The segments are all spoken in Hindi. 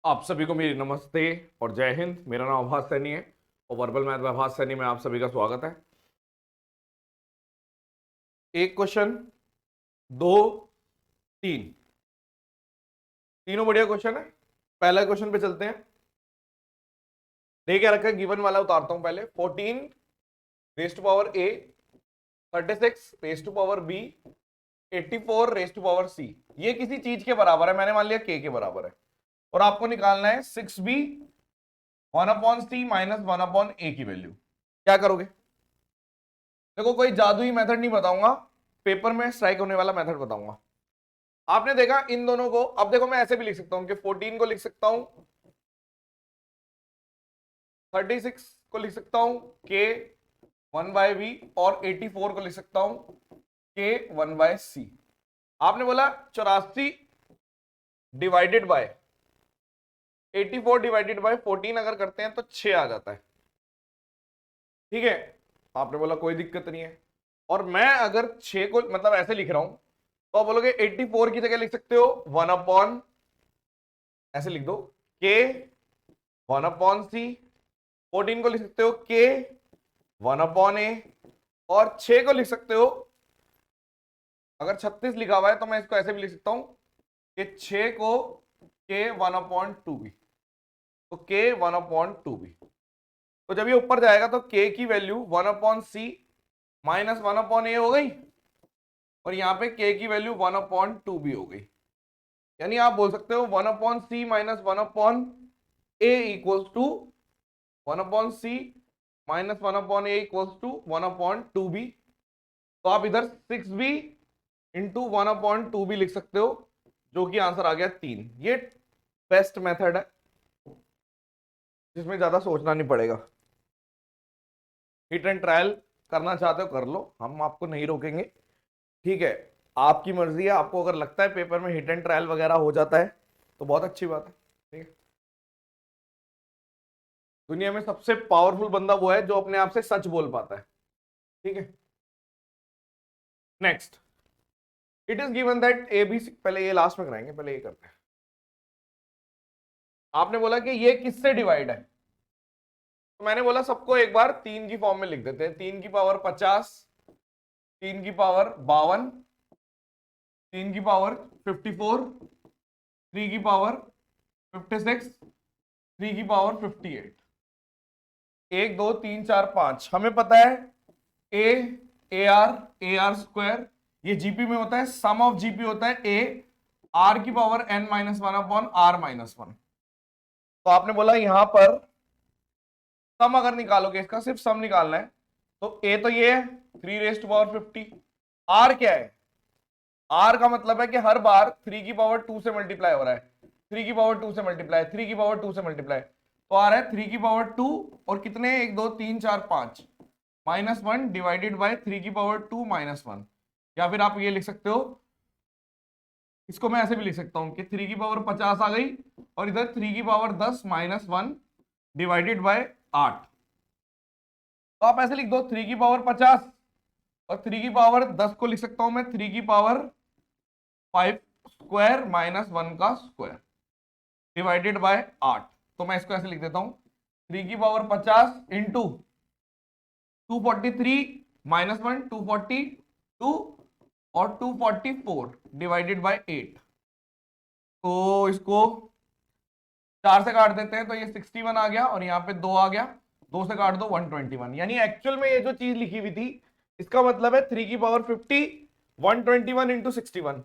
आप सभी को मेरी नमस्ते और जय हिंद। मेरा नाम आभास सैनी है और वर्बल मैथ में आभास सैनी में आप सभी का स्वागत है। एक क्वेश्चन, दो, तीन, तीनों बढ़िया क्वेश्चन है। पहला क्वेश्चन पे चलते हैं। दे क्या रखा है, गिवन वाला उतारता हूं पहले। 14 raise to power A, 36 raise to power B, 84 raise to power C. ये किसी चीज के बराबर है, मैंने मान लिया के बराबर है। और आपको निकालना है 6b 1/c माइनस 1/a की वैल्यू। क्या करोगे? देखो, कोई जादुई मेथड नहीं बताऊंगा, पेपर में स्ट्राइक होने वाला मेथड बताऊंगा। आपने देखा इन दोनों को, अब देखो मैं ऐसे भी लिख सकता हूं कि 14 को लिख सकता हूं, 36 को लिख सकता हूं के 1/b और 84 को लिख सकता हूं के 1/c। आपने बोला 84 डिवाइडेड बाय 84 डिवाइडेड बाय 14 अगर करते हैं तो 6 आ जाता है। ठीक है, आपने बोला कोई दिक्कत नहीं है। और मैं अगर 6 को मतलब ऐसे लिख रहा हूं तो आप बोलोगे 84 की जगह लिख सकते हो 1 अपॉन, ऐसे लिख दो के 1/c। 14 को लिख सकते हो के 1/a और 6 को लिख सकते हो, अगर 36 लिखा हुआ है तो मैं इसको ऐसे भी लिख सकता हूं कि 6 को के 1/2b, तो के 1/2b। तो जब ये ऊपर जाएगा तो के की वैल्यू 1/c माइनस 1/a हो गई और यहां पे के की वैल्यू 1/2b हो गई। यानी आप बोल सकते हो 1/c minus 1/a equals to 1/c minus 1/a equals to 1/2b। तो आप इधर 6b इंटू 1/2b लिख सकते हो, जो कि आंसर आ गया 3। ये बेस्ट मेथड है जिसमें ज्यादा सोचना नहीं पड़ेगा। हिट एंड ट्रायल करना चाहते हो कर लो, हम आपको नहीं रोकेंगे। ठीक है, आपकी मर्जी है। आपको अगर लगता है पेपर में हिट एंड ट्रायल वगैरह हो जाता है तो बहुत अच्छी बात है। ठीक है, दुनिया में सबसे पावरफुल बंदा वो है जो अपने आप से सच बोल पाता है। ठीक है, next. It is given that A B C, पहले ये लास्ट में कराएंगे, पहले ये करते हैं। आपने बोला कि ये किससे डिवाइड है, तो मैंने बोला सबको एक बार 3 की फॉर्म में लिख देते हैं। 3 की पावर 50, 3 की पावर 52, 3 की पावर 54, 3 की पावर 56, 3 की पावर 58। 1 2 3 4 5 हमें पता है। ए आर स्क्वायर, ये जीपी में होता है, सम ऑफ जीपी होता है ए आर की power n minus one upon R minus one. तो आपने बोला यहां पर सम अगर निकालोगे, इसका सिर्फ सम निकालना है, तो ए तो ये है 3 रेज टू पावर 50। आर क्या है? आर का मतलब है कि हर बार 3 की पावर 2 से मल्टीप्लाई हो रहा है, 3 की पावर 2 से मल्टीप्लाई, 3 की पावर 2 से मल्टीप्लाई। तो आ रहा है 3 की पावर 2 और कितने, 1 2 3 4 5 माइनस 1 डिवाइडेड बाय 3 की पावर 2 माइनस 1। या फिर आप ये लिख सकते हो, इसको मैं ऐसे भी लिख सकता हूं कि 3 की पावर 50 आ गई और इधर 3 की पावर 10 माइनस 1 डिवाइडेड बाय 8। तो आप ऐसे लिख दो 3 की पावर 50 और 3 की पावर 10 को लिख सकता हूं मैं 3 की पावर 5 स्क्वायर माइनस 1 का स्क्वायर डिवाइडेड बाय 8। तो मैं इसको ऐसे लिख देता हूं 3 की पावर 50 इंटू 243 माइनस 1 242 और 244 डिवाइडेड बाय 8। तो इसको 4 से काट देते हैं तो ये 61 आ गया और यहाँ पे 2 आ गया, 2 से काट दो 121। यानी एक्चुअल में ये जो चीज लिखी हुई थी इसका मतलब है 3 की पावर 50 121 इंटू 61।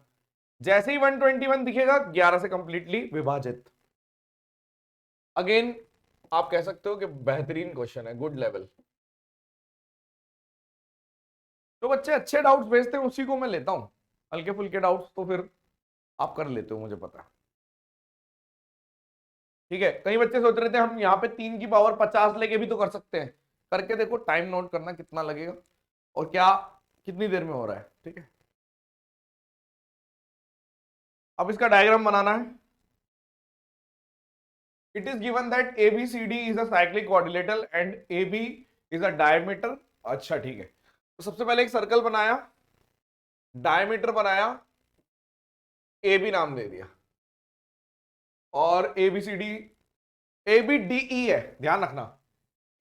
जैसे ही 121 दिखेगा 11 से कंप्लीटली विभाजित। अगेन आप कह सकते हो कि बेहतरीन क्वेश्चन है, गुड लेवल। तो बच्चे अच्छे डाउट्स भेजते हैं उसी को मैं लेता हूं, हल्के फुल्के डाउट्स तो फिर आप कर लेते हो, मुझे पता है। ठीक है, कई बच्चे सोच रहे थे हम यहाँ पे 3 की पावर 50 लेके भी तो कर सकते हैं। करके देखो, टाइम नोट करना कितना लगेगा और क्या कितनी देर में हो रहा है। ठीक है, अब इसका डायग्राम बनाना है। It is given that ABCD is a cyclic quadrilateral and AB is a diameter. अच्छा ठीक है, तो सबसे पहले एक सर्कल बनाया, डायमीटर बनाया, AB नाम दे दिया। और A B C D, A B D E है, ध्यान रखना,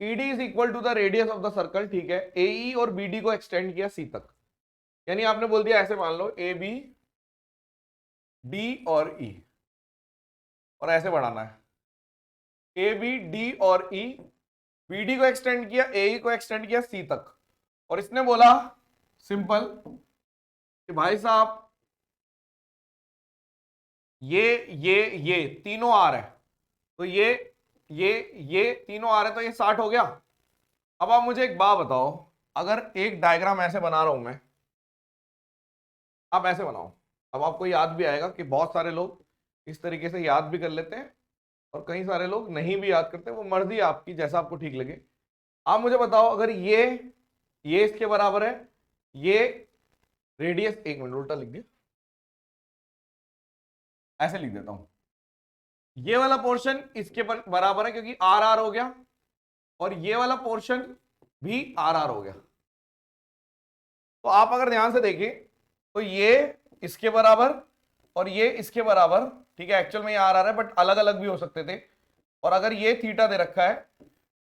E D is equal to the radius of the circle, ठीक है। ए ई और बी डी को एक्सटेंड किया सी तक, यानी आपने बोल दिया ऐसे, मान लो ए बी डी और ई, और ऐसे बढ़ाना है ए बी डी और ई, बी डी को एक्सटेंड किया, ए ई को एक्सटेंड किया सी तक, और इसने बोला सिंपल कि भाई साहब ये तीनों आर है, तो ये तीनों आर है, तो ये 60 हो गया। अब आप मुझे एक बात बताओ, अगर एक डायग्राम ऐसे बना रहा हूं मैं, आप ऐसे बनाओ, अब आपको याद भी आएगा कि बहुत सारे लोग इस तरीके से याद भी कर लेते हैं और कई सारे लोग नहीं भी याद करते, वो मर्जी आपकी, जैसा आपको ठीक लगे। आप मुझे बताओ, अगर ये इसके बराबर है, ये रेडियस, एक मिनट उल्टा लिख दिया, ऐसे लिख देता हूं, ये वाला पोर्शन इसके बराबर है क्योंकि आर आर हो गया, और ये वाला पोर्शन भी आर आर हो गया। तो आप अगर ध्यान से देखें तो ये इसके बराबर और ये इसके बराबर, ठीक है, एक्चुअल में ये आर आर है बट अलग अलग भी हो सकते थे। और अगर ये थीटा दे रखा है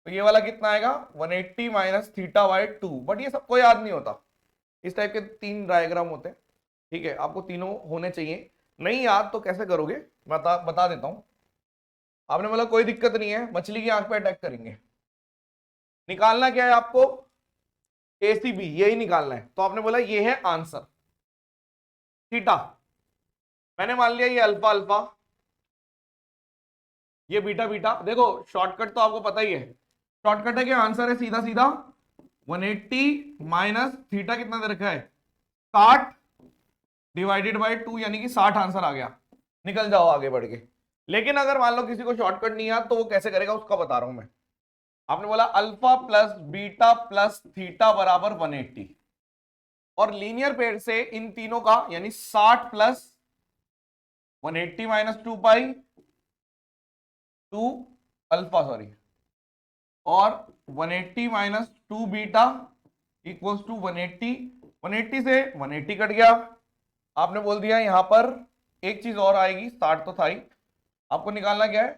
तो ये वाला कितना आएगा, 180 माइनस थीटा बाई 2, बट ये सबको याद नहीं होता। इस टाइप के 3 डायग्राम होते हैं, ठीक है, आपको तीनों होने चाहिए। नहीं याद तो कैसे करोगे, बता देता हूं। आपने बोला कोई दिक्कत नहीं है, मछली की आंख पे अटैक करेंगे, निकालना क्या है आपको, ACB, यही निकालना है। तो आपने बोला ये है आंसर, थीटा, मैंने मान लिया ये अल्फा अल्फा, ये बीटा बीटा। देखो शॉर्टकट तो आपको पता ही है, शॉर्टकट है कि आंसर है सीधा सीधा 180 माइनस थीटा कितना दे रखा है, 60 डिवाइडेड बाय 2, यानी कि 60 आंसर आ गया, निकल जाओ आगे बढ़ के। लेकिन अगर मान लो किसी को शॉर्टकट नहीं आता तो वो कैसे करेगा, उसका बता रहा हूं मैं। आपने बोला alpha plus beta plus theta बराबर 180, और लीनियर पेयर से इन तीनों का यानी 60 प्लस 180 माइनस 2 पाई 2 अल्फा, सॉरी, और 180 माइनस 2 बीटा इक्वल्स टू 180, 180 से 180 कट गया। आपने बोल दिया यहां पर एक चीज और आएगी, 60 तो था ही, आपको निकालना क्या है,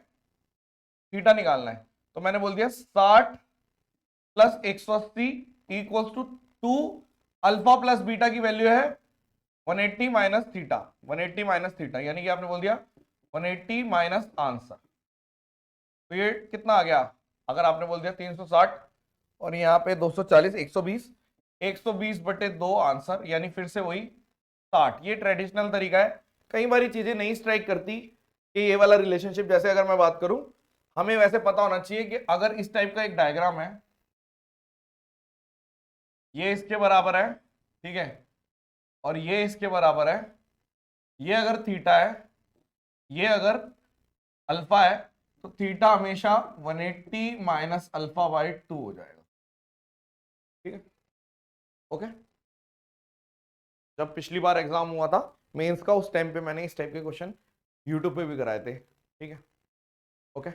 थीटा निकालना है। तो मैंने बोल दिया 60 plus 180 equals to 2 alpha plus beta की वैल्यू है 180 माइनस थीटा, 180 माइनस थीटा, यानी कि आपने बोल दिया 180 माइनस आंसर। तो ये कितना आ गया, अगर आपने बोल दिया 360 और यहाँ पे 240, 120, 120 बटे 2 आंसर, यानी फिर से वही 60। ये ट्रेडिशनल तरीका है, कई बार चीजें नहीं स्ट्राइक करती कि ये वाला रिलेशनशिप, जैसे अगर मैं बात करूं, हमें वैसे पता होना चाहिए कि अगर इस टाइप का एक डायग्राम है, ये इसके बराबर है, ठीक है, और ये इसके बराबर है, ये अगर थीटा है, ये अगर अल्फा है, तो थीटा हमेशा 180 माइनस अल्फा बाई 2 हो जाएगा, ठीक है, ओके। जब पिछली बार एग्जाम हुआ था मेंस का, उस टाइम पे मैंने इस टाइप के क्वेश्चन यूट्यूब पे भी कराए थे, ठीक है, ओके।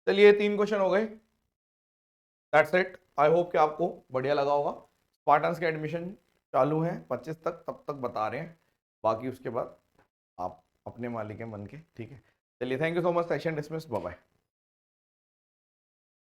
चलिए 3 क्वेश्चन हो गए, दैट्स इट। आई होप कि आपको बढ़िया लगा होगा। स्पार्टन्स के एडमिशन चालू हैं 25 तक, तब तक बता रहे हैं, बाकी उसके बाद आप अपने मालिक के मन के, ठीक है। चलिए, thank you so much, session dismiss, bye bye.